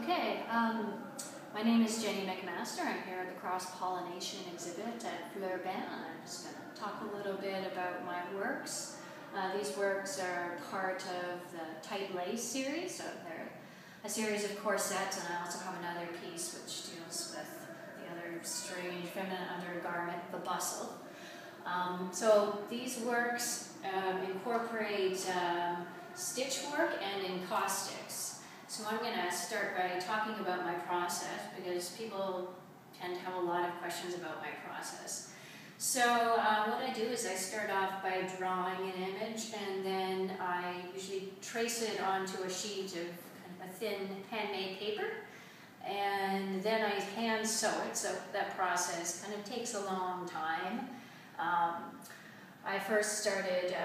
Okay, my name is Jenny McMaster. I'm here at the Cross Pollination exhibit at Fleurbain. I'm just going to talk a little bit about my works. These works are part of the Tight Lace series, so they're a series of corsets, and I also have another piece which deals with the other strange feminine undergarment, the bustle. So these works incorporate stitch work and encaustics. So I'm going to start by talking about my process because people tend to have a lot of questions about my process. So what I do is I start off by drawing an image, and then I usually trace it onto a sheet of kind of a thin handmade paper, and then I hand sew it. So that process kind of takes a long time. I first started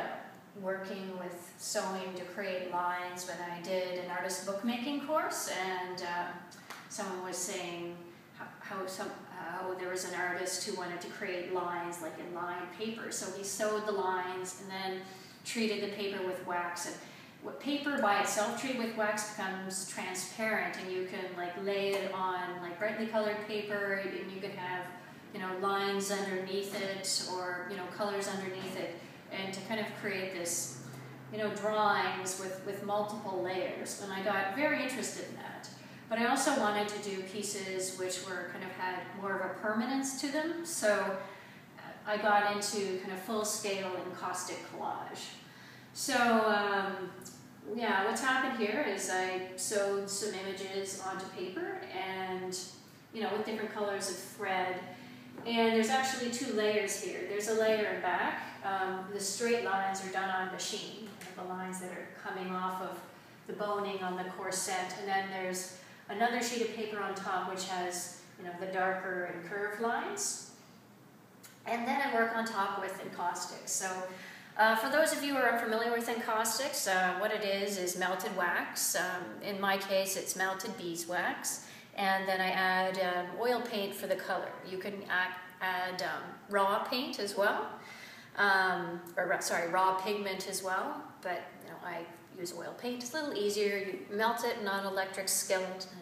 working with sewing to create lines when I did an artist bookmaking course, and someone was saying how there was an artist who wanted to create lines like in lined paper. So he sewed the lines and then treated the paper with wax. And what paper by itself treated with wax becomes transparent, and you can like lay it on like brightly colored paper, and you can have lines underneath it, or colors underneath it, and to kind of create this drawings with multiple layers. And I got very interested in that. But I also wanted to do pieces which were kind of had more of a permanence to them, so I got into kind of full-scale encaustic collage. So yeah, what's happened here is I sewed some images onto paper, and with different colors of thread. And there's actually two layers here. There's a layer in back. The straight lines are done on machine, the lines that are coming off of the boning on the corset, and then there's another sheet of paper on top which has the darker and curved lines. And then I work on top with encaustics. So for those of you who are unfamiliar with encaustics, what it is melted wax. In my case, it's melted beeswax. And then I add oil paint for the color. You can add raw paint as well, raw pigment as well. But I use oil paint. It's a little easier. You melt it in an electric skillet, and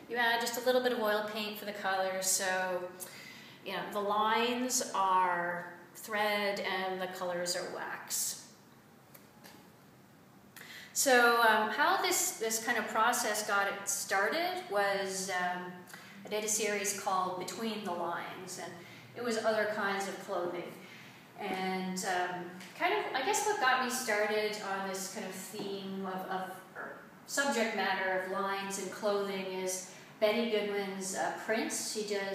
you add just a little bit of oil paint for the color. So the lines are thread and the colors are wax. So how this kind of process got it started was I did a series called Between the Lines, and it was other kinds of clothing. And I guess what got me started on this kind of theme of subject matter of lines and clothing is Betty Goodwin's prints. She did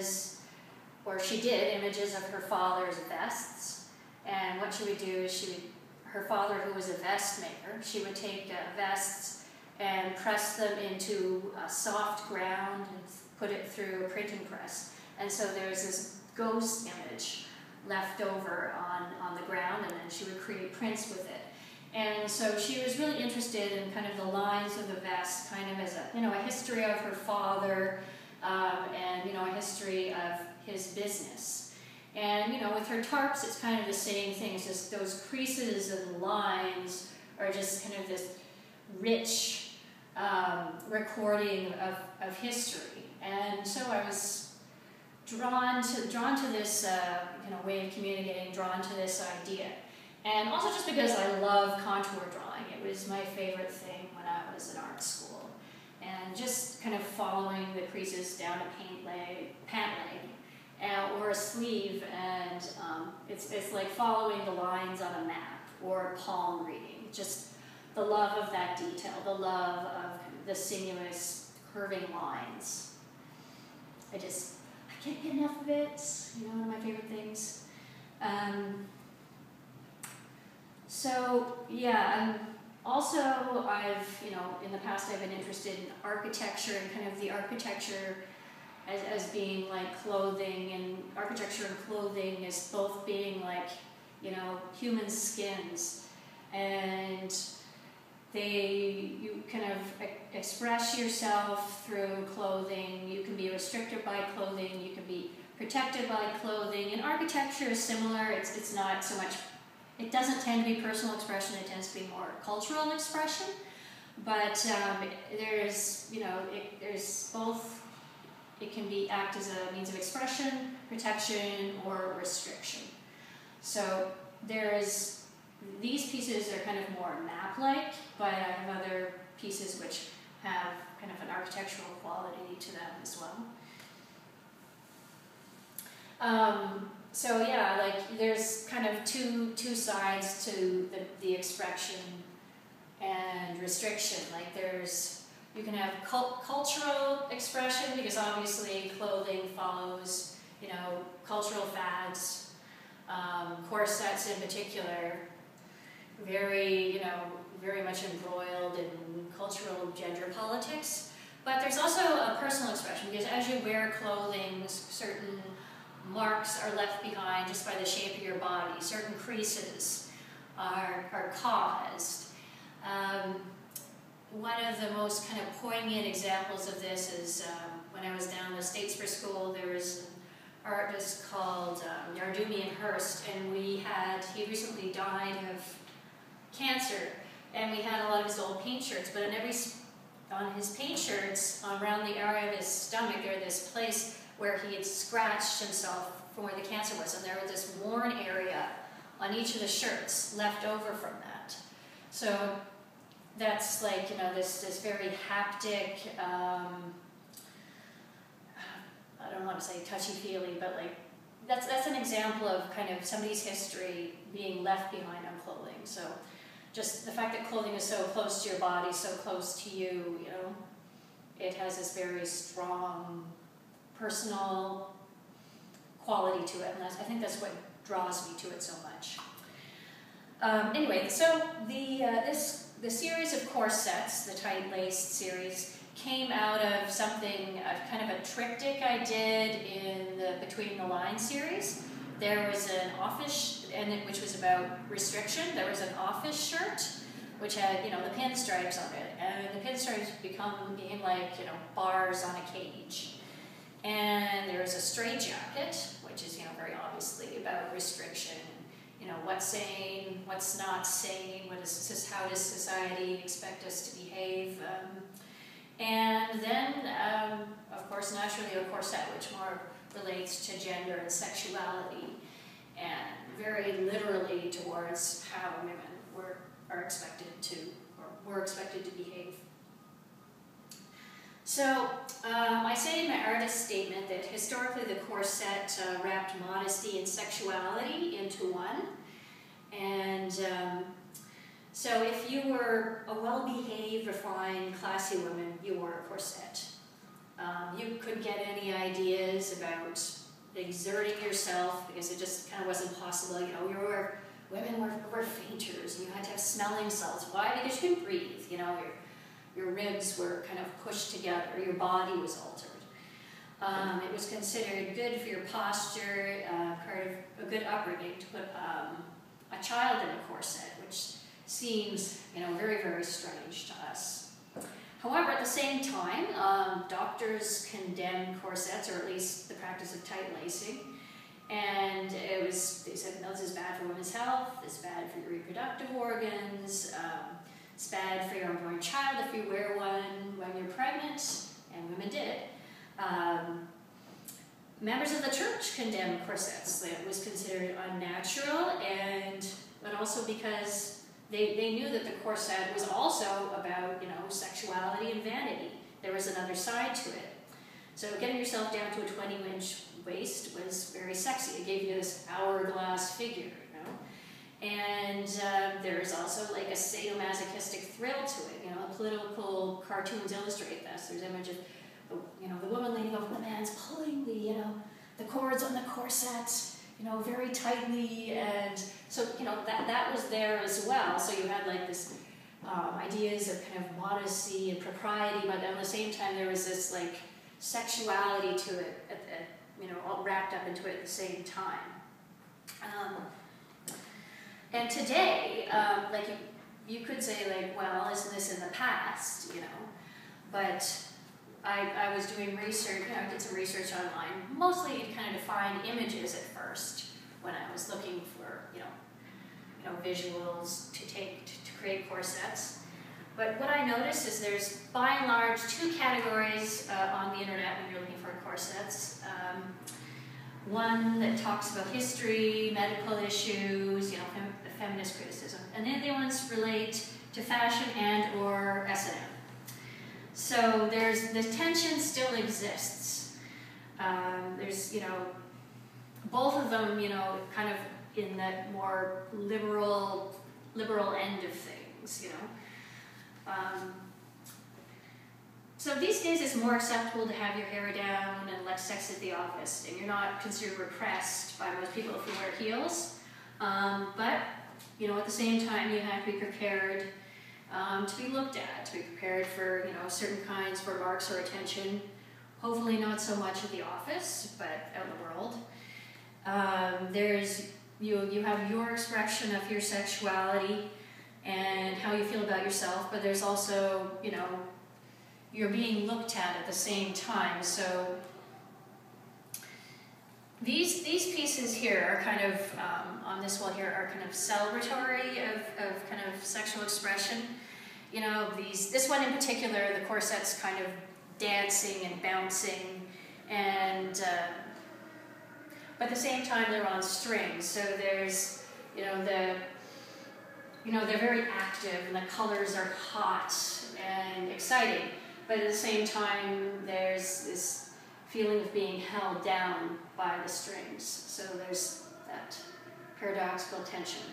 images of her father's vests, and what she would do is her father, who was a vest maker, she would take vests and press them into a soft ground and put it through a printing press. And so there's this ghost image left over on the ground, and then she would create prints with it. And so she was really interested in kind of the lines of the vest, kind of as a history of her father, and a history of his business. And with her tarps, it's kind of the same thing. It's just those creases and lines are just kind of this rich recording of history. And so I was drawn to this way of communicating, drawn to this idea. And also just because I love contour drawing. It was my favorite thing when I was in art school. And just kind of following the creases down a pant leg. Or a sleeve, and it's like following the lines on a map or a palm reading. Just the love of that detail, the love of the sinuous curving lines. I can't get enough of it. One of my favorite things. So yeah, also I've in the past I've been interested in architecture and kind of the architecture as being like clothing, and architecture and clothing as both being like, human skins. And you kind of express yourself through clothing. You can be restricted by clothing, you can be protected by clothing. And architecture is similar. It's not so much, it doesn't tend to be personal expression, it tends to be more cultural expression. But there's there's both, it can act as a means of expression, protection, or restriction. So these pieces are kind of more map-like, but I have other pieces which have kind of an architectural quality to them as well. So yeah, like there's kind of two sides to the expression and restriction. Like you can have cultural expression, because obviously clothing follows, cultural fads, corsets in particular, very much embroiled in cultural gender politics. But there's also a personal expression, because as you wear clothing, certain marks are left behind just by the shape of your body. Certain creases are caused. One of the most kind of poignant examples of this is when I was down in the States for school, there was an artist called Yardumian Hurst, and he recently died of cancer, and we had a lot of his old paint shirts, but on his paint shirts, around the area of his stomach, there was this place where he had scratched himself from where the cancer was, and there was this worn area on each of the shirts left over from that. So that's like, this very haptic, I don't want to say touchy-feely, but like that's an example of kind of somebody's history being left behind on clothing. So just the fact that clothing is so close to your body, so close to you, it has this very strong personal quality to it, and I think that's what draws me to it so much. Anyway, so the series of corsets, the tight-laced series, came out of something, kind of a triptych I did in the Between the Lines series. There was an office, which was about restriction. There was an office shirt, which had, the pinstripes on it, and the pinstripes became like, bars on a cage. And there was a straitjacket, which is, very obviously about restriction. What's sane, what's not sane, how does society expect us to behave? And then, of course, naturally a corset, which more relates to gender and sexuality, and very literally towards how women were expected to behave. So, I say in my artist statement that historically the corset wrapped modesty and sexuality into one. And so if you were a well-behaved, refined, classy woman, you wore a corset. You couldn't get any ideas about exerting yourself, because it just kind of wasn't possible. Women were fainters, and you had to have smelling salts. Why? Because you couldn't breathe. Your ribs were kind of pushed together, your body was altered. It was considered good for your posture, part of a good upbringing to put a child in a corset, which seems, very, very strange to us. However, at the same time, doctors condemned corsets, or at least the practice of tight lacing, and they said, no, this is bad for women's health, it's bad for your reproductive organs, it's bad for your unborn child if you wear one when you're pregnant, and women did. Members of the church condemned corsets. It was considered unnatural, but also because they knew that the corset was also about, sexuality and vanity. There was another side to it. So getting yourself down to a 20-inch waist was very sexy. It gave you this hourglass figure, And there's also like a sadomasochistic thrill to it. Political cartoons illustrate this. There's an image of, the woman leaning over the man's pulling the cords on the corset, very tightly, and so that was there as well. So you had like this ideas of kind of modesty and propriety, but at the same time there was this like sexuality to it, all wrapped up into it at the same time. And today, you could say like, well, isn't this in the past, But I was doing research, I did some research online, mostly to kind of define images at first when I was looking for, visuals to create corsets. But what I noticed is there's, by and large, two categories on the internet when you're looking for corsets. One that talks about history, medical issues, you know, feminist criticism, and the other ones relate to fashion and or S&M. So the tension still exists. There's, you know, both of them, you know, kind of in that more liberal end of things, you know. So these days it's more acceptable to have your hair down and less sex at the office, and you're not considered repressed by most people if you wear heels. But, you know, at the same time you have to be prepared to be looked at, to be prepared for, you know, certain kinds of remarks or attention. Hopefully not so much at the office, but out in the world. You have your expression of your sexuality and how you feel about yourself, but there's also, you know, you're being looked at the same time. So these pieces here are kind of, on this wall here, are kind of celebratory of kind of sexual expression. You know, this one in particular, the corset's kind of dancing and bouncing, and but at the same time they're on strings. So there's, you know, they're very active and the colors are hot and exciting. But at the same time, there's this feeling of being held down by the strings. So there's that paradoxical tension.